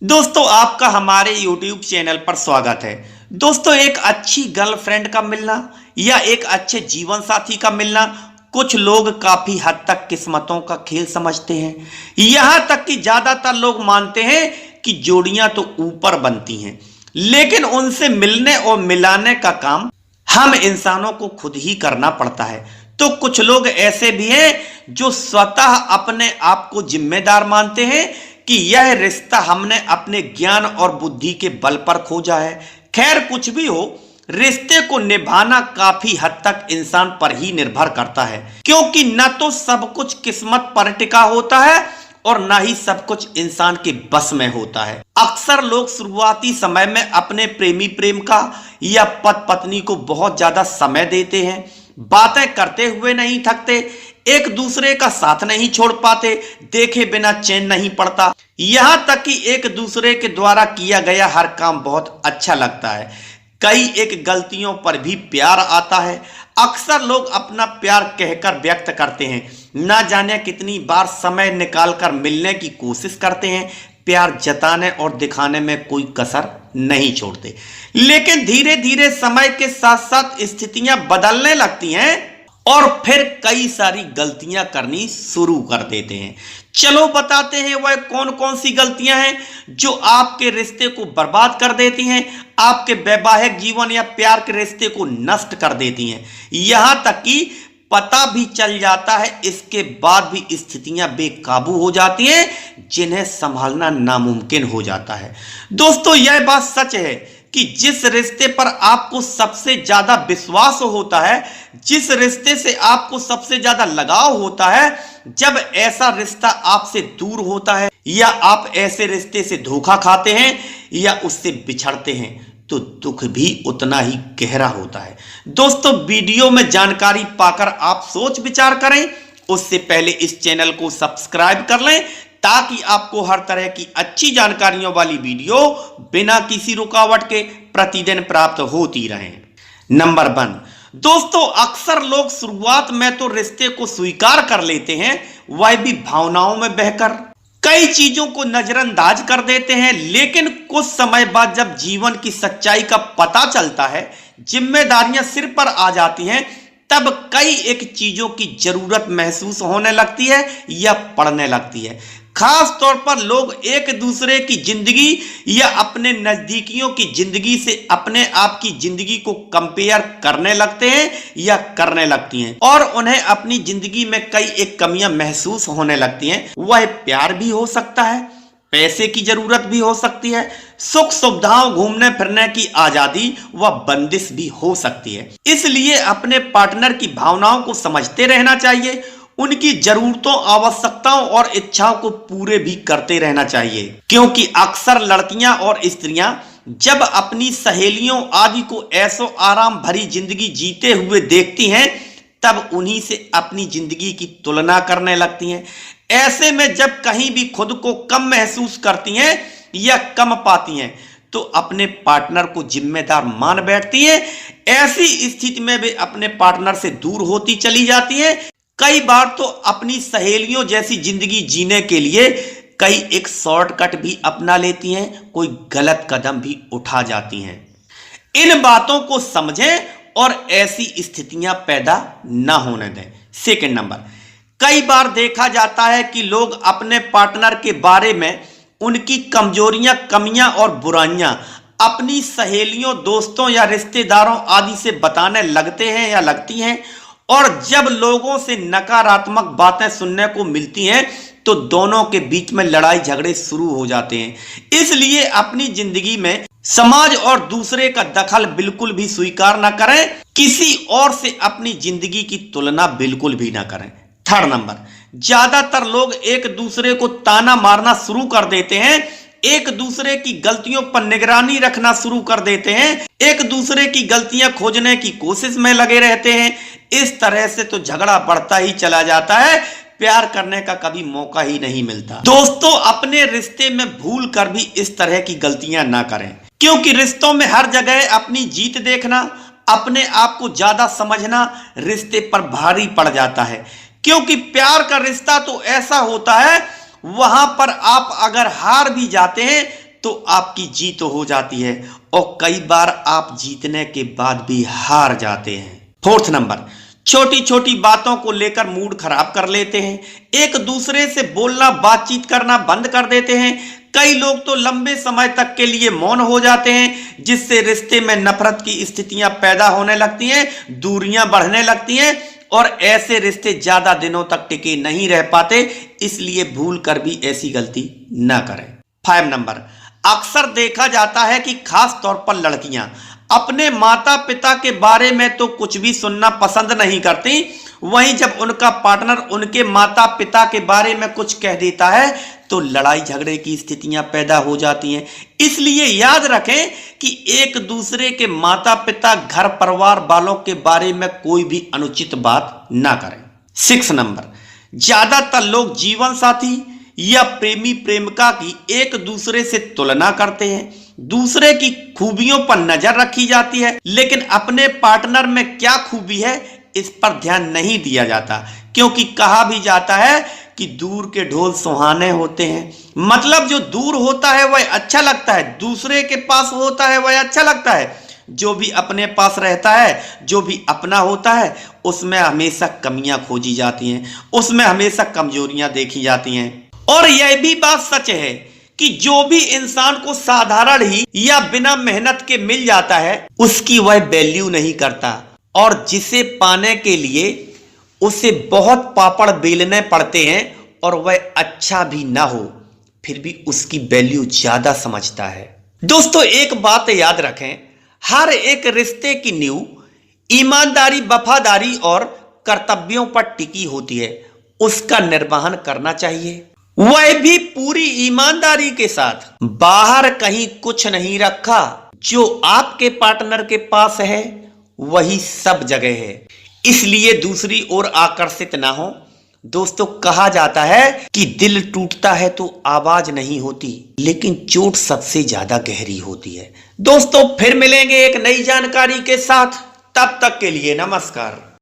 दोस्तों आपका हमारे YouTube चैनल पर स्वागत है। दोस्तों एक अच्छी गर्लफ्रेंड का मिलना या एक अच्छे जीवन साथी का मिलना कुछ लोग काफी हद तक किस्मतों का खेल समझते हैं। यहां तक कि ज्यादातर लोग मानते हैं कि जोड़ियां तो ऊपर बनती हैं, लेकिन उनसे मिलने और मिलाने का काम हम इंसानों को खुद ही करना पड़ता है। तो कुछ लोग ऐसे भी हैं जो स्वतः अपने आप को जिम्मेदार मानते हैं कि यह रिश्ता हमने अपने ज्ञान और बुद्धि के बल पर खोजा है। खैर कुछ भी हो, रिश्ते को निभाना काफी हद तक इंसान पर ही निर्भर करता है, क्योंकि न तो सब कुछ किस्मत पर टिका होता है और न ही सब कुछ इंसान के बस में होता है। अक्सर लोग शुरुआती समय में अपने प्रेमी प्रेम का या पति पत्नी को बहुत ज्यादा समय देते हैं, बातें करते हुए नहीं थकते, एक दूसरे का साथ नहीं छोड़ पाते, देखे बिना चैन नहीं पड़ता, यहां तक कि एक दूसरे के द्वारा किया गया हर काम बहुत अच्छा लगता है। कई एक गलतियों पर भी प्यार आता है। अक्सर लोग अपना प्यार कहकर व्यक्त करते हैं, ना जाने कितनी बार समय निकालकर मिलने की कोशिश करते हैं, प्यार जताने और दिखाने में कोई कसर नहीं छोड़ते, लेकिन धीरे धीरे समय के साथ साथ स्थितियां बदलने लगती हैं और फिर कई सारी गलतियां करनी शुरू कर देते हैं। चलो बताते हैं वह कौन कौन सी गलतियां हैं जो आपके रिश्ते को बर्बाद कर देती हैं, आपके वैवाहिक जीवन या प्यार के रिश्ते को नष्ट कर देती हैं। यहां तक कि पता भी चल जाता है, इसके बाद भी स्थितियां बेकाबू हो जाती हैं जिन्हें संभालना नामुमकिन हो जाता है। दोस्तों यह बात सच है कि जिस रिश्ते पर आपको सबसे ज्यादा विश्वास होता है, जिस रिश्ते से आपको सबसे ज्यादा लगाव होता है, जब ऐसा रिश्ता आपसे दूर होता है या आप ऐसे रिश्ते से धोखा खाते हैं या उससे बिछड़ते हैं, तो दुख भी उतना ही गहरा होता है। दोस्तों वीडियो में जानकारी पाकर आप सोच विचार करें, उससे पहले इस चैनल को सब्सक्राइब कर लें ताकि आपको हर तरह की अच्छी जानकारियों वाली वीडियो बिना किसी रुकावट के प्रतिदिन प्राप्त होती रहे। नंबर 1, दोस्तों अक्सर लोग शुरुआत में तो रिश्ते को स्वीकार कर लेते हैं, वह भी भावनाओं में बहकर कई चीजों को नजरअंदाज कर देते हैं, लेकिन कुछ समय बाद जब जीवन की सच्चाई का पता चलता है, जिम्मेदारियां सिर पर आ जाती हैं, तब कई एक चीजों की जरूरत महसूस होने लगती है या पड़ने लगती है। खास तौर पर लोग एक दूसरे की जिंदगी या अपने नजदीकियों की जिंदगी से अपने आप की जिंदगी को कंपेयर करने लगते हैं या करने लगती हैं, और उन्हें अपनी जिंदगी में कई एक कमियां महसूस होने लगती हैं। वह प्यार भी हो सकता है, पैसे की जरूरत भी हो सकती है, सुख सुविधाओं घूमने फिरने की आजादी व बंदिश भी हो सकती है। इसलिए अपने पार्टनर की भावनाओं को समझते रहना चाहिए, उनकी जरूरतों, आवश्यकताओं और इच्छाओं को पूरे भी करते रहना चाहिए, क्योंकि अक्सर लड़कियां और स्त्रियां जब अपनी सहेलियों आदि को ऐसो आराम भरी जिंदगी जीते हुए देखती हैं, तब उन्हीं से अपनी जिंदगी की तुलना करने लगती हैं। ऐसे में जब कहीं भी खुद को कम महसूस करती हैं या कम पाती हैं, तो अपने पार्टनर को जिम्मेदार मान बैठती हैं। ऐसी स्थिति में वे अपने पार्टनर से दूर होती चली जाती हैं। कई बार तो अपनी सहेलियों जैसी जिंदगी जीने के लिए कई एक शॉर्टकट भी अपना लेती हैं, कोई गलत कदम भी उठा जाती हैं। इन बातों को समझें और ऐसी स्थितियां पैदा ना होने दें। सेकंड नंबर, कई बार देखा जाता है कि लोग अपने पार्टनर के बारे में उनकी कमजोरियां, कमियां और बुराइयां अपनी सहेलियों, दोस्तों या रिश्तेदारों आदि से बताने लगते हैं या लगती हैं, और जब लोगों से नकारात्मक बातें सुनने को मिलती हैं तो दोनों के बीच में लड़ाई झगड़े शुरू हो जाते हैं। इसलिए अपनी जिंदगी में समाज और दूसरे का दखल बिल्कुल भी स्वीकार न करें, किसी और से अपनी जिंदगी की तुलना बिल्कुल भी ना करें। थर्ड नंबर, ज्यादातर लोग एक दूसरे को ताना मारना शुरू कर देते हैं, एक दूसरे की गलतियों पर निगरानी रखना शुरू कर देते हैं, एक दूसरे की गलतियां खोजने की कोशिश में लगे रहते हैं। इस तरह से तो झगड़ा बढ़ता ही चला जाता है, प्यार करने का कभी मौका ही नहीं मिलता। दोस्तों अपने रिश्ते में भूल कर भी इस तरह की गलतियां ना करें, क्योंकि रिश्तों में हर जगह अपनी जीत देखना, अपने आप को ज्यादा समझना रिश्ते पर भारी पड़ जाता है। क्योंकि प्यार का रिश्ता तो ऐसा होता है, वहां पर आप अगर हार भी जाते हैं तो आपकी जीत हो जाती है और कई बार आप जीतने के बाद भी हार जाते हैं। फोर्थ नंबर, छोटी छोटी बातों को लेकर मूड खराब कर लेते हैं, एक दूसरे से बोलना बातचीत करना बंद कर देते हैं। कई लोग तो लंबे समय तक के लिए मौन हो जाते हैं, जिससे रिश्ते में नफरत की स्थितियां पैदा होने लगती हैं, दूरियां बढ़ने लगती हैं और ऐसे रिश्ते ज्यादा दिनों तक टिके नहीं रह पाते। इसलिए भूल कर भी ऐसी गलती ना करें। 5 नंबर, अक्सर देखा जाता है कि खास तौर पर लड़कियां अपने माता पिता के बारे में तो कुछ भी सुनना पसंद नहीं करती, वहीं जब उनका पार्टनर उनके माता पिता के बारे में कुछ कह देता है तो लड़ाई झगड़े की स्थितियां पैदा हो जाती हैं। इसलिए याद रखें कि एक दूसरे के माता पिता घर परिवार वालों के बारे में कोई भी अनुचित बात ना करें। 6 नंबर, ज्यादातर लोग जीवन साथी या प्रेमी प्रेमिका की एक दूसरे से तुलना करते हैं, दूसरे की खूबियों पर नजर रखी जाती है, लेकिन अपने पार्टनर में क्या खूबी है इस पर ध्यान नहीं दिया जाता, क्योंकि कहा भी जाता है कि दूर के ढोल सुहाने होते हैं। मतलब जो दूर होता है वह अच्छा लगता है, दूसरे के पास होता है वह अच्छा लगता है। जो भी अपने पास रहता है, जो भी अपना होता है, उसमें हमेशा कमियां खोजी जाती हैं, उसमें हमेशा कमजोरियां देखी जाती हैं। और यह भी बात सच है कि जो भी इंसान को साधारण ही या बिना मेहनत के मिल जाता है उसकी वह वैल्यू नहीं करता, और जिसे पाने के लिए उसे बहुत पापड़ बेलने पड़ते हैं और वह अच्छा भी ना हो फिर भी उसकी वैल्यू ज्यादा समझता है। दोस्तों एक बात याद रखें, हर एक रिश्ते की नींव ईमानदारी, वफादारी और कर्तव्यों पर टिकी होती है। उसका निर्वहन करना चाहिए, वह भी पूरी ईमानदारी के साथ। बाहर कहीं कुछ नहीं रखा, जो आपके पार्टनर के पास है वही सब जगह है, इसलिए दूसरी ओर आकर्षित ना हो। दोस्तों कहा जाता है कि दिल टूटता है तो आवाज नहीं होती, लेकिन चोट सबसे ज्यादा गहरी होती है। दोस्तों फिर मिलेंगे एक नई जानकारी के साथ, तब तक के लिए नमस्कार।